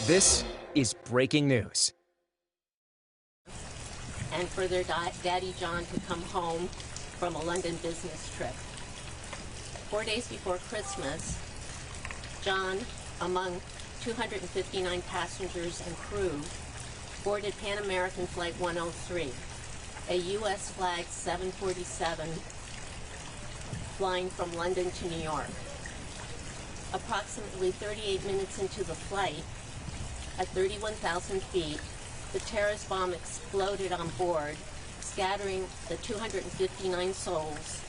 This is breaking news. And for their daddy John to come home from a London business trip. 4 days before Christmas, John, among 259 passengers and crew, boarded Pan American Flight 103, a U.S. flagged 747 flying from London to New York. Approximately 38 minutes into the flight, at 31,000 feet, the terrorist bomb exploded on board, scattering the 259 souls,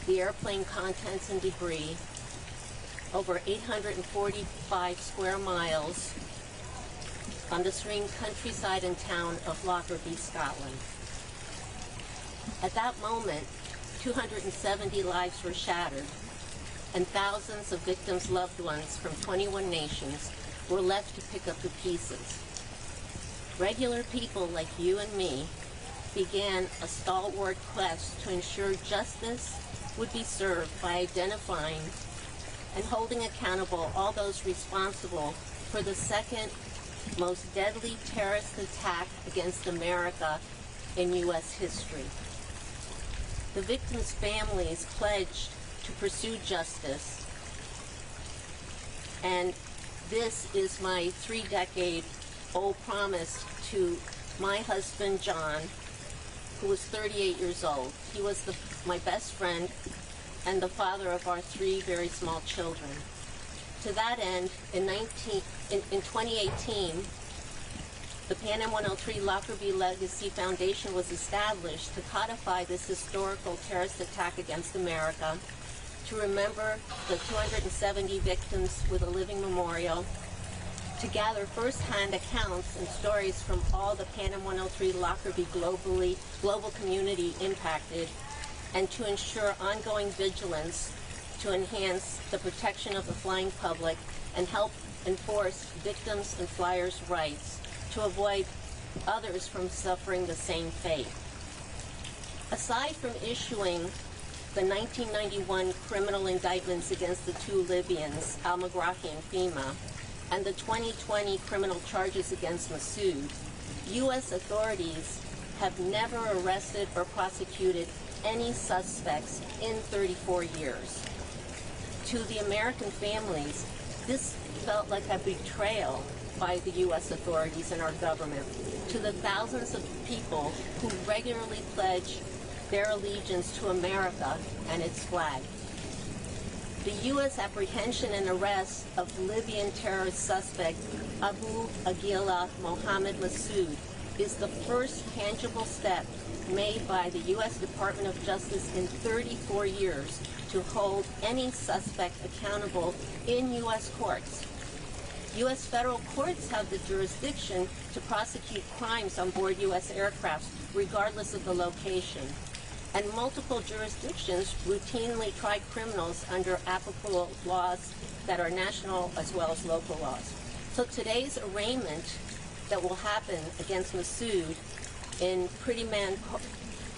the airplane contents and debris, over 845 square miles on the serene countryside and town of Lockerbie, Scotland. At that moment, 270 lives were shattered, and thousands of victims' loved ones from 21 nations were left to pick up the pieces. Regular people like you and me began a stalwart quest to ensure justice would be served by identifying and holding accountable all those responsible for the second most deadly terrorist attack against America in U.S. history. The victims' families pledged to pursue justice, and this is my 3-decade-old promise to my husband, John, who was 38 years old. He was my best friend and the father of our 3 very small children. To that end, in 2018, the Pan Am 103 Lockerbie Legacy Foundation was established to codify this historical terrorist attack against America, to remember the 270 victims with a living memorial, to gather first-hand accounts and stories from all the Pan Am 103 Lockerbie global community impacted, and to ensure ongoing vigilance to enhance the protection of the flying public and help enforce victims' and flyers' rights to avoid others from suffering the same fate. Aside from issuing the 1991 criminal indictments against the 2 Libyans, al-Megrahi and Fima, and the 2020 criminal charges against Masood, U.S. authorities have never arrested or prosecuted any suspects in 34 years. To the American families, this felt like a betrayal by the U.S. authorities and our government. To the thousands of people who regularly pledge their allegiance to America and its flag. The U.S. apprehension and arrest of Libyan terrorist suspect Abu Aguila Mohammed Masood is the first tangible step made by the U.S. Department of Justice in 34 years to hold any suspect accountable in U.S. courts. U.S. federal courts have the jurisdiction to prosecute crimes on board U.S. aircraft, regardless of the location. And multiple jurisdictions routinely try criminals under applicable laws that are national as well as local laws. So today's arraignment that will happen against Masood in Pretty Man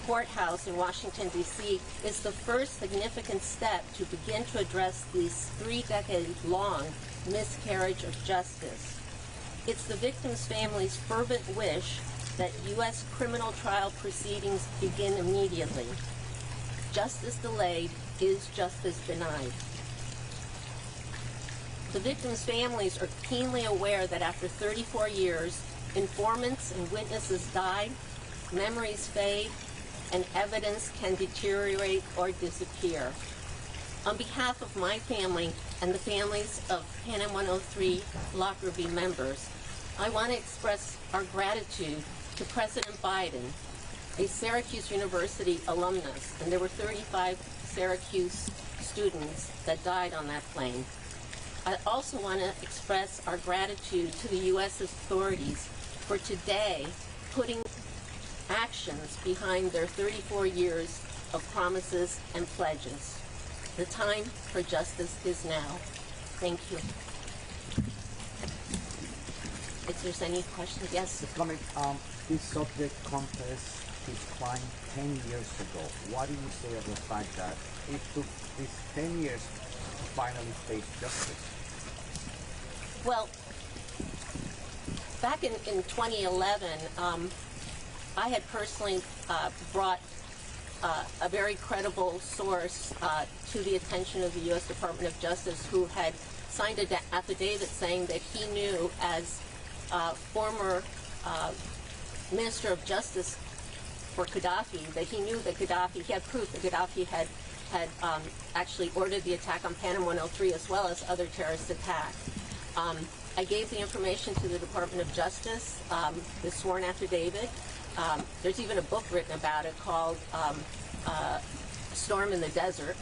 Courthouse in Washington, D.C. is the first significant step to begin to address this 3-decade-long miscarriage of justice. It's the victim's family's fervent wish that U.S. criminal trial proceedings begin immediately. Justice delayed is justice denied. The victims' families are keenly aware that after 34 years, informants and witnesses die, memories fade, and evidence can deteriorate or disappear. On behalf of my family and the families of Pan Am 103 Lockerbie members, I want to express our gratitude to President Biden, a Syracuse University alumnus, and there were 35 Syracuse students that died on that plane. I also want to express our gratitude to the U.S. authorities for today putting actions behind their 34 years of promises and pledges. The time for justice is now. Thank you. If there's any questions, yes? This subject contest declined 10 years ago. What do you say of the fact that it took these 10 years to finally face justice? Well, back in 2011, I had personally brought a very credible source to the attention of the U.S. Department of Justice, who had signed an affidavit saying that he knew, as former Minister of Justice for Gaddafi, that he knew that Gaddafi, he had proof that Gaddafi had actually ordered the attack on Panem 103 as well as other terrorist attacks. I gave the information to the Department of Justice, the sworn affidavit. There's even a book written about it called Storm in the Desert.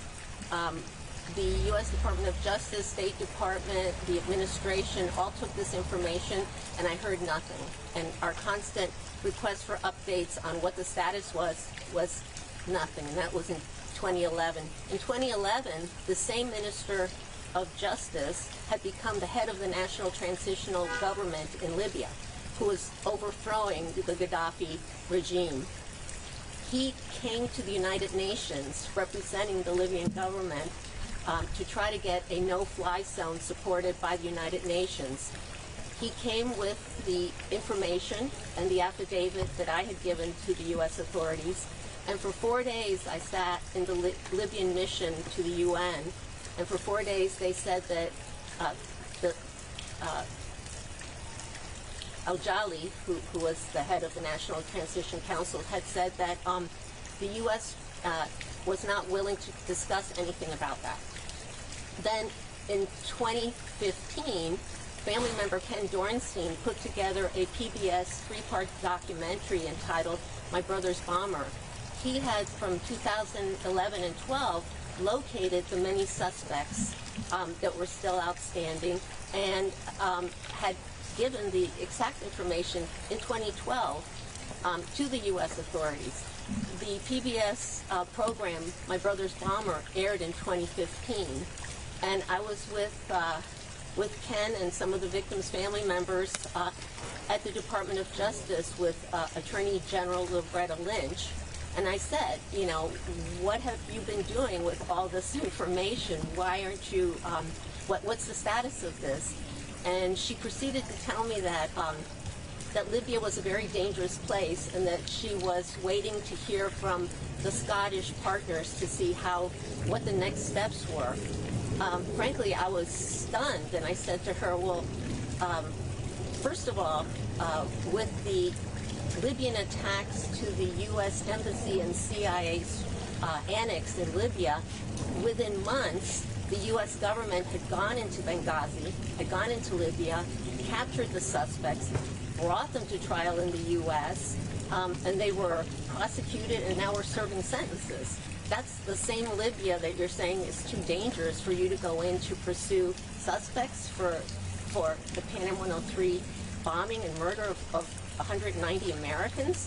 The U.S. Department of Justice, State Department, the administration all took this information, and I heard nothing. And our constant request for updates on what the status was nothing, and that was in 2011. In 2011, the same Minister of Justice had become the head of the National Transitional Government in Libya, who was overthrowing the Gaddafi regime. He came to the United Nations representing the Libyan government to try to get a no-fly zone supported by the United Nations. He came with the information and the affidavit that I had given to the U.S. authorities, and for 4 days I sat in the Libyan mission to the UN, and for 4 days they said that Al-Jali, who was the head of the National Transition Council, had said that the U.S. was not willing to discuss anything about that. Then in 2015, family member Ken Dornstein put together a PBS 3-part documentary entitled My Brother's Bomber. He had, from 2011 and 12, located the many suspects that were still outstanding, and had given the exact information in 2012 to the U.S. authorities. The PBS program, My Brother's Bomber, aired in 2015, and I was with Ken and some of the victims' family members at the Department of Justice with Attorney General Loretta Lynch. And I said, you know, what have you been doing with all this information? Why aren't you, what's the status of this? And she proceeded to tell me that that Libya was a very dangerous place, and that she was waiting to hear from the Scottish partners to see what the next steps were. Frankly, I was stunned, and I said to her, well, first of all, with the Libyan attacks to the U.S. Embassy and CIA's annex in Libya, within months, the U.S. government had gone into Benghazi, had gone into Libya, captured the suspects, brought them to trial in the U.S., and they were prosecuted and now were serving sentences. That's the same Libya that you're saying is too dangerous for you to go in to pursue suspects for the Panem 103 bombing and murder of 190 Americans.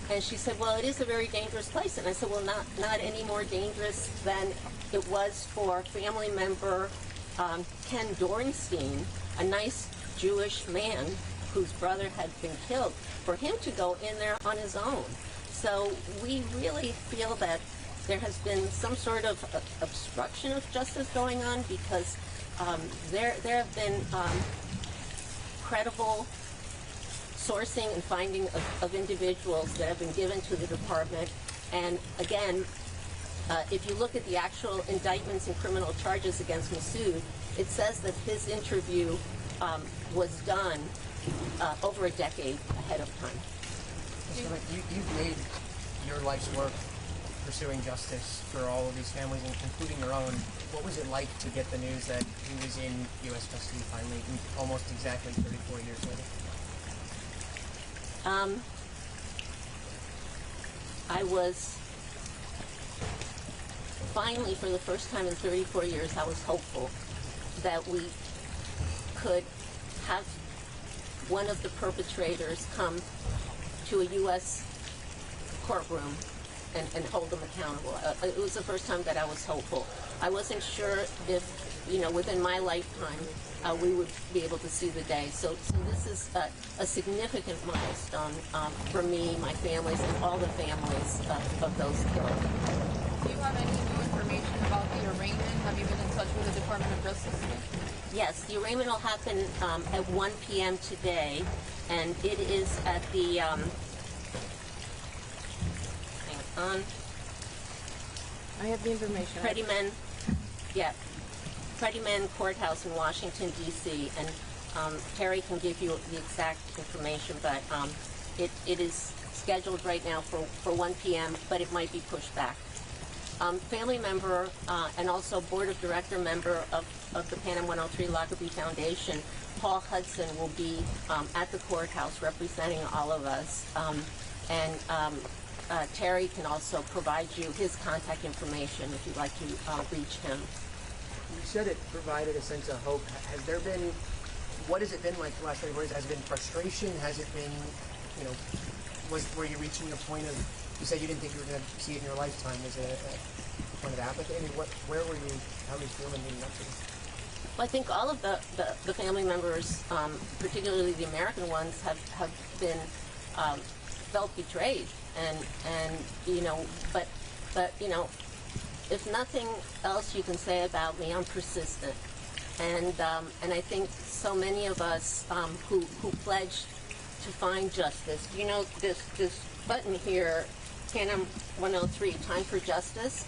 And she said, well, it is a very dangerous place. And I said, well, not any more dangerous than it was for family member Ken Dornstein, a nice Jewish man whose brother had been killed, for him to go in there on his own. So we really feel that there has been some sort of obstruction of justice going on, because there have been credible sourcing and finding of individuals that have been given to the department. And again, if you look at the actual indictments and criminal charges against Masood, it says that his interview was done over a decade ahead of time. You've made your life's work pursuing justice for all of these families, including your own. What was it like to get the news that he was in U.S. custody finally, almost exactly 34 years later? I was finally, for the first time in 34 years, I was hopeful that we could have one of the perpetrators come to a U.S. courtroom and hold them accountable. It was the first time that I was hopeful. I wasn't sure if, within my lifetime, we would be able to see the day. So this is a significant milestone for me, my families, and all the families of those killed. Do you have any new information about the arraignment? Have you been in touch with the Department of Justice yet? Yes, the arraignment will happen at 1 p.m. today, and it is at the, hang on, I have the information. Freddie Mann Courthouse in Washington, D.C., and Terry can give you the exact information, but it is scheduled right now for 1 p.m., but it might be pushed back. Family member and also board of director member of the Pan Am 103 Lockerbie Foundation, Paul Hudson, will be at the courthouse representing all of us. Terry can also provide you his contact information if you'd like to reach him. You said it provided a sense of hope. Has there been, what has it been like the last 24 hours? Has it been frustration? Has it been, were you reaching the point of, you said you didn't think you were going to see it in your lifetime. Was it a point of apathy? I mean, where were you, how were you feeling leading up to this? Well, I think all of the family members, particularly the American ones, have been felt betrayed, and but if nothing else you can say about me, I'm persistent, and I think so many of us who pledged to find justice. This button here, Pan Am 103, Time for Justice,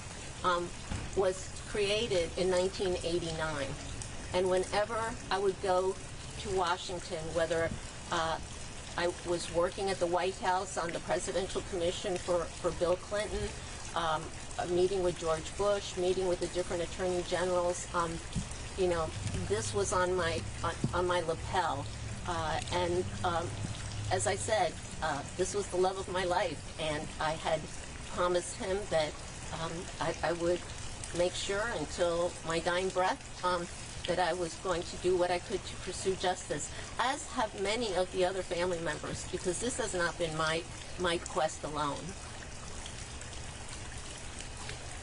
was created in 1989. And whenever I would go to Washington, whether I was working at the White House on the Presidential Commission for Bill Clinton, a meeting with George Bush, meeting with the different attorney generals, this was on my lapel. As I said, this was the love of my life, and I had promised him that I would make sure until my dying breath that I was going to do what I could to pursue justice, as have many of the other family members, because this has not been my quest alone.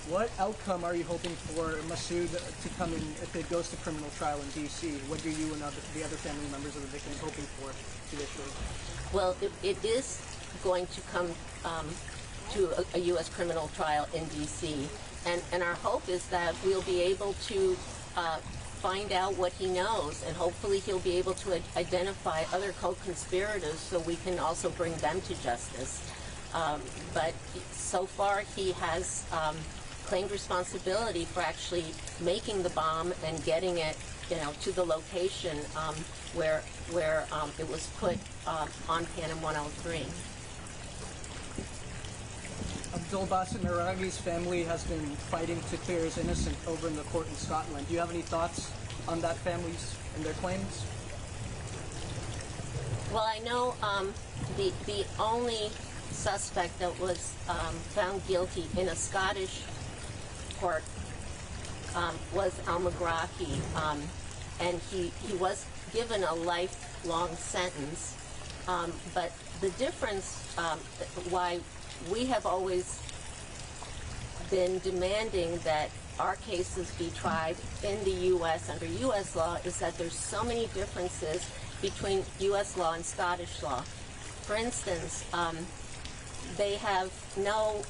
What outcome are you hoping for Masood to come in if it goes to criminal trial in D.C.? What do you and the other family members of the victim hoping for judicially? Well, it is going to come to a U.S. criminal trial in D.C., and our hope is that we'll be able to find out what he knows, and hopefully he'll be able to identify other co-conspirators so we can also bring them to justice. But so far he has claimed responsibility for actually making the bomb and getting it, to the location where it was put on Pan Am 103. Abdul Basit Meragi's family has been fighting to clear his innocence over in the court in Scotland. Do you have any thoughts on that family's and their claims? Well, I know the only suspect that was found guilty in a Scottish court was al-Megrahi, and he was given a lifelong sentence. But the difference why we have always been demanding that our cases be tried in the U.S. under U.S. law is that there's so many differences between U.S. law and Scottish law. For instance, they have no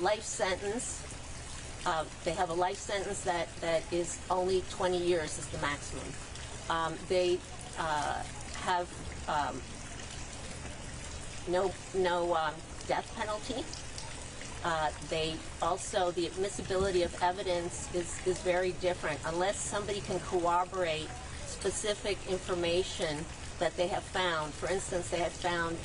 life sentence. They have a life sentence that is only 20 years is the maximum. They have no death penalty. They also, the admissibility of evidence is very different. Unless somebody can corroborate specific information that they have found. For instance, they had found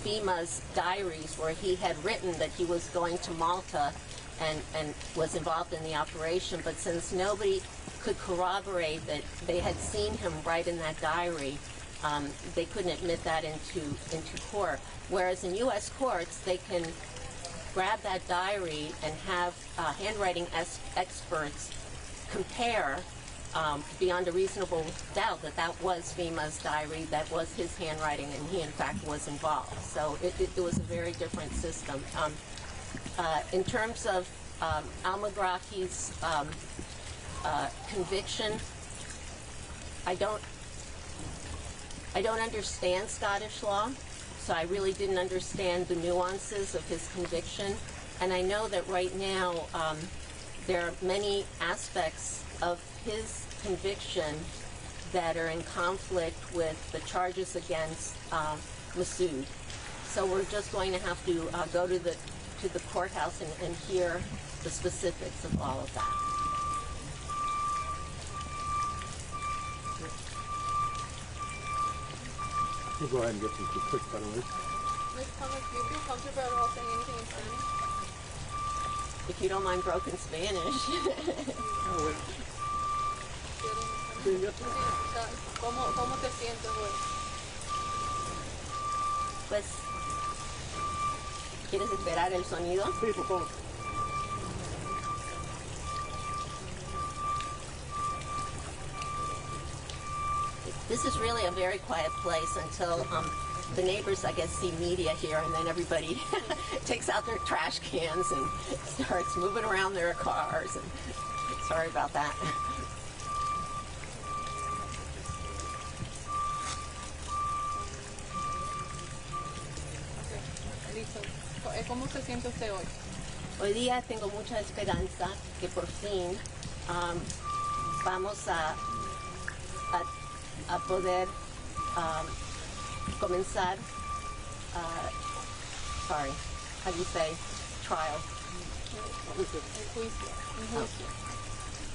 FEMA's diaries where he had written that he was going to Malta and was involved in the operation, but since nobody could corroborate that they had seen him write in that diary, they couldn't admit that into court. Whereas in U.S. courts, they can grab that diary and have handwriting experts compare beyond a reasonable doubt that was FEMA's diary, that was his handwriting, and he in fact was involved. So it was a very different system. In terms of al-Megrahi's conviction, I don't understand Scottish law, so I really didn't understand the nuances of his conviction. And I know that right now there are many aspects of his conviction that are in conflict with the charges against Masood. So we're just going to have to go to the courthouse and hear the specifics of all of that. We'll go ahead and get some quick settlements. Ms. Thomas, do you feel comfortable at all saying anything in Spanish? If you don't mind broken Spanish. Sí, o sea, ¿cómo te sientes hoy? Pues, ¿quieres esperar el sonido? Sí, por favor. This is really a very quiet place until the neighbors, I guess, see media here, and then everybody takes out their trash cans and starts moving around their cars. And sorry about that. Listo. ¿Cómo se siente usted hoy? Hoy día tengo mucha esperanza que por fin vamos a poder comenzar, sorry, how do you say, trial? El juicio.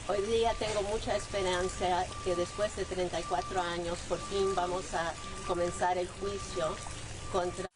Hoy día tengo mucha esperanza que después de 34 años por fin vamos a comenzar el juicio contra